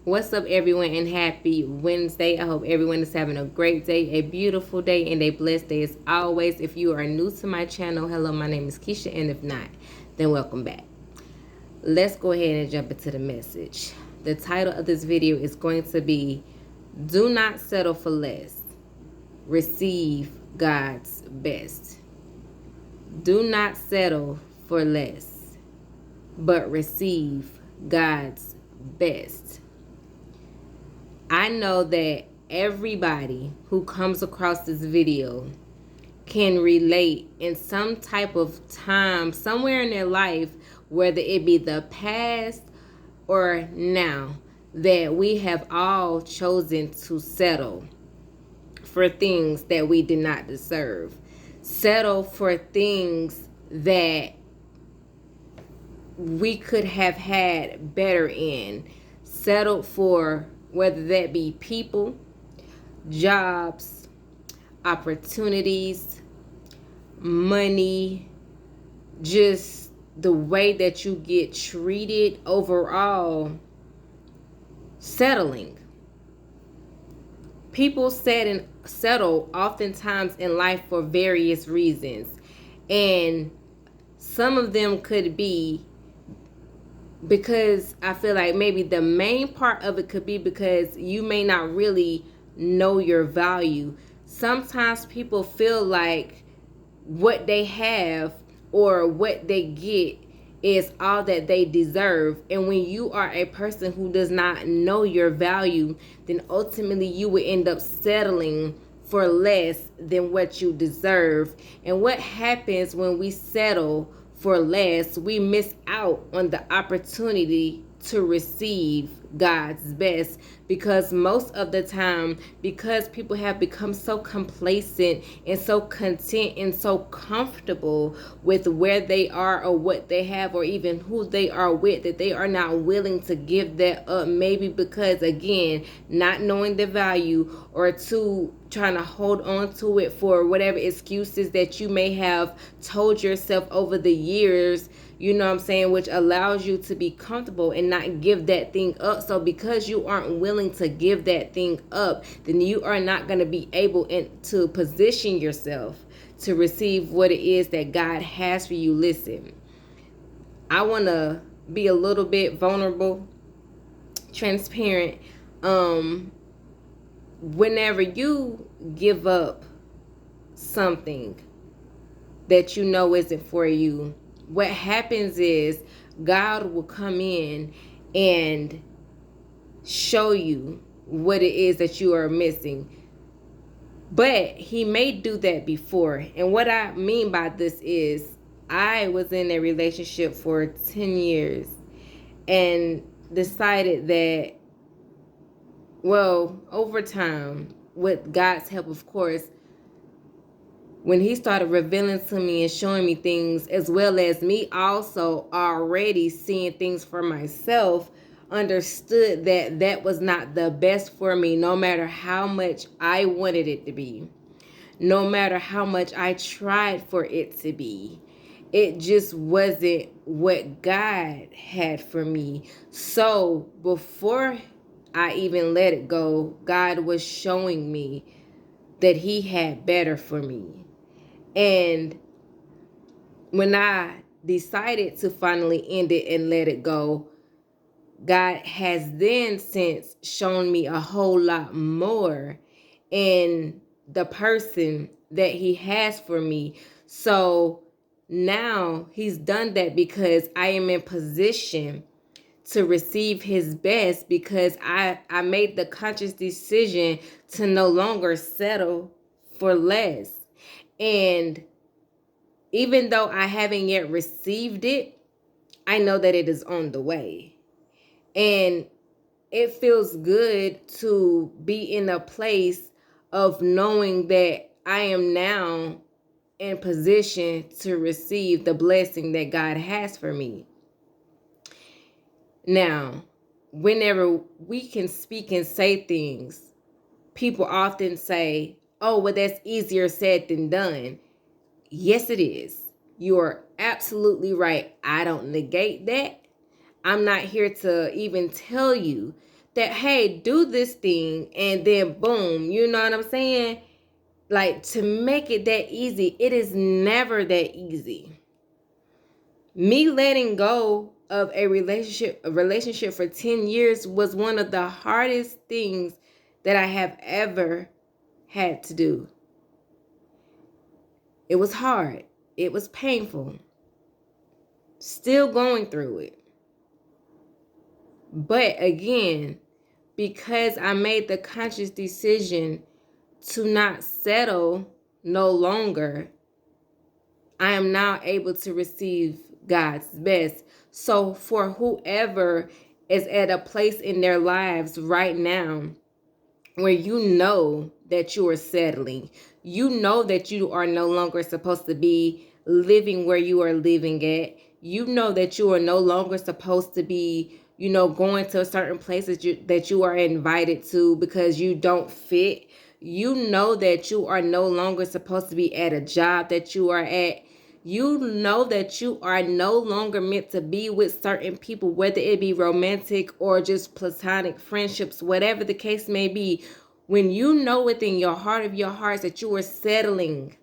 What's up, everyone, and happy Wednesday. I hope everyone is having a great day, a beautiful day, and a blessed day as always. If you are new to my channel, hello, my name is Keisha, and if not, then welcome back. Let's go ahead and jump into the message. The title of this video is going to be Do Not Settle for Less. Receive God's Best. Do not settle for less, but receive God's best. I know that everybody who comes across this video can relate in some type of time, somewhere in their life, whether it be the past or now, that we have all chosen to settle for things that we did not deserve. Settle for things that we could have had better in. Settled for whether that be people, jobs, opportunities, money, just the way that you get treated overall. Settling. People settle oftentimes in life for various reasons. And some of them could be because I feel like maybe the main part of it could be because you may not really know your value. Sometimes people feel like what they have or what they get is all that they deserve. And when you are a person who does not know your value, then ultimately you will end up settling for less than what you deserve. And what happens when we settle for less, we miss out on the opportunity to receive God's best, because most of the time, because people have become so complacent and so content and so comfortable with where they are or what they have or even who they are with, that they are not willing to give that up, maybe because, again, not knowing the value, or two, trying to hold on to it for whatever excuses that you may have told yourself over the years, you know what I'm saying, which allows you to be comfortable and not give that thing up. So because you aren't willing to give that thing up, then you are not going to be able to position yourself to receive what it is that God has for you. Listen, I want to be a little bit vulnerable, transparent. Whenever you give up something that you know isn't for you, what happens is God will come in and show you what it is that you are missing. But he may do that before. And what I mean by this is, I was in a relationship for 10 years and decided that, well, over time, with God's help, of course, when he started revealing to me and showing me things, as well as me also already seeing things for myself, understood that that was not the best for me, no matter how much I wanted it to be, no matter how much I tried for it to be. It just wasn't what God had for me. So before I even let it go, God was showing me that he had better for me. And when I decided to finally end it and let it go, God has then since shown me a whole lot more in the person that he has for me. So now he's done that because I am in position to receive his best, because I made the conscious decision to no longer settle for less. And even though I haven't yet received it, I know that it is on the way. And it feels good to be in a place of knowing that I am now in position to receive the blessing that God has for me. Now, whenever we can speak and say things, people often say, oh, well, that's easier said than done. Yes, it is. You are absolutely right. I don't negate that. I'm not here to even tell you that, hey, do this thing and then boom, you know what I'm saying? Like, to make it that easy, it is never that easy. Me letting go of a relationship for 10 years was one of the hardest things that I have ever had to do. It was hard. It was painful. Still going through it. But again, because I made the conscious decision to not settle no longer, I am now able to receive God's best. So for whoever is at a place in their lives right now where you know that you are settling, you know that you are no longer supposed to be living where you are living at, you know that you are no longer supposed to be, going to certain places that you are invited to because you don't fit. You know that you are no longer supposed to be at a job that you are at. You know that you are no longer meant to be with certain people, whether it be romantic or just platonic friendships, whatever the case may be. When you know within your heart of your hearts that you are settling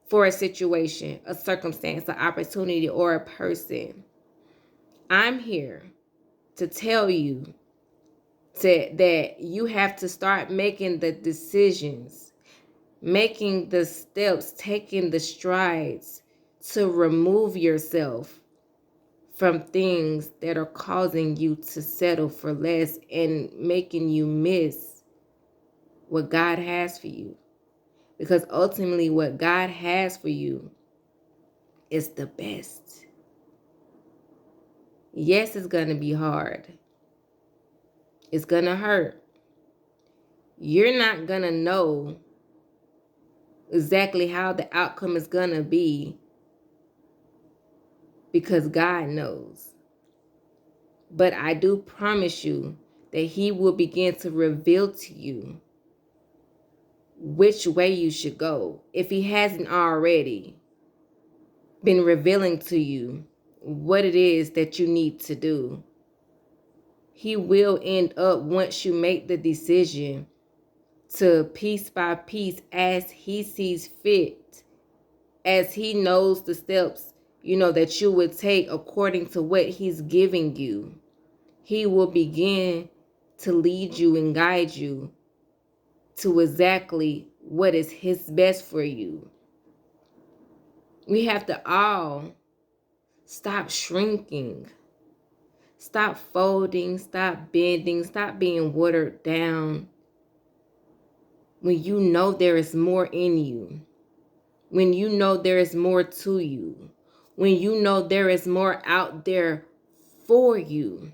for a situation, a circumstance, an opportunity, or a person, I'm here to tell you that you have to start making the decisions, making the steps, taking the strides to remove yourself from things that are causing you to settle for less and making you miss what God has for you. Because ultimately what God has for you is the best. Yes, it's going to be hard. It's going to hurt. You're not going to know exactly how the outcome is going to be because God knows. But I do promise you that He will begin to reveal to you which way you should go. If He hasn't already been revealing to you what it is that you need to do, He will end up, once you make the decision, to piece by piece, as He sees fit, as He knows the steps, that you would take according to what He's giving you. He will begin to lead you and guide you to exactly what is His best for you. We have to all stop shrinking, stop folding, stop bending, stop being watered down. When you know there is more in you, when you know there is more to you, when you know there is more out there for you.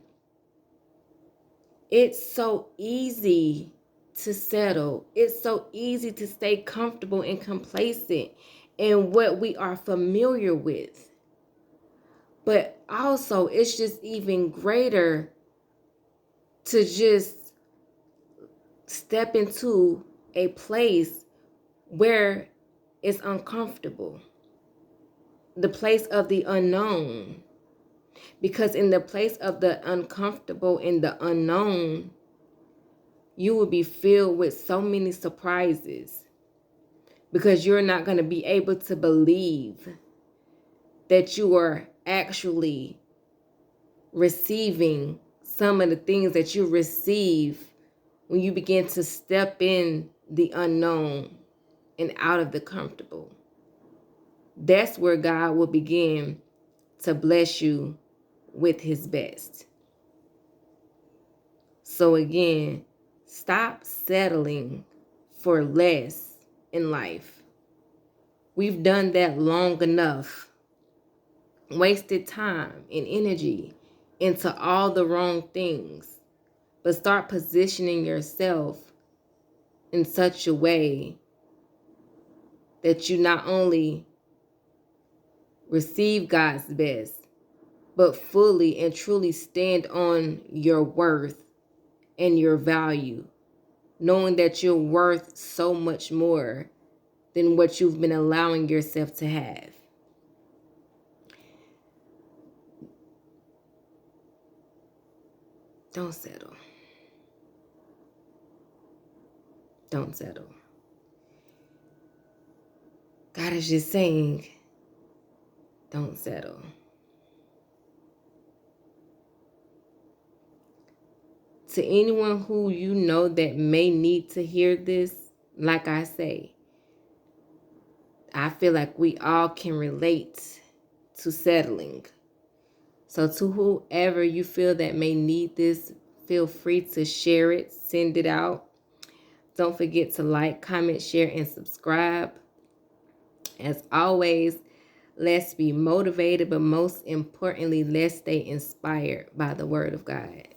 It's so easy to settle. It's so easy to stay comfortable and complacent in what we are familiar with. But also, it's just even greater to just step into a place where it's uncomfortable, the place of the unknown. Because in the place of the uncomfortable and the unknown, you will be filled with so many surprises, because you're not going to be able to believe that you are actually receiving some of the things that you receive when you begin to step in the unknown and out of the comfortable. That's where God will begin to bless you with His best. So again, stop settling for less in life. We've done that long enough. Wasted time and energy into all the wrong things. But start positioning yourself in such a way that you not only receive God's best, but fully and truly stand on your worth and your value, knowing that you're worth so much more than what you've been allowing yourself to have. Don't settle. Don't settle. God is just saying, don't settle. To anyone who you know that may need to hear this, like I say, I feel like we all can relate to settling. So to whoever you feel that may need this, feel free to share it, send it out. Don't forget to like, comment, share, and subscribe. As always, let's be motivated, but most importantly, let's stay inspired by the word of God.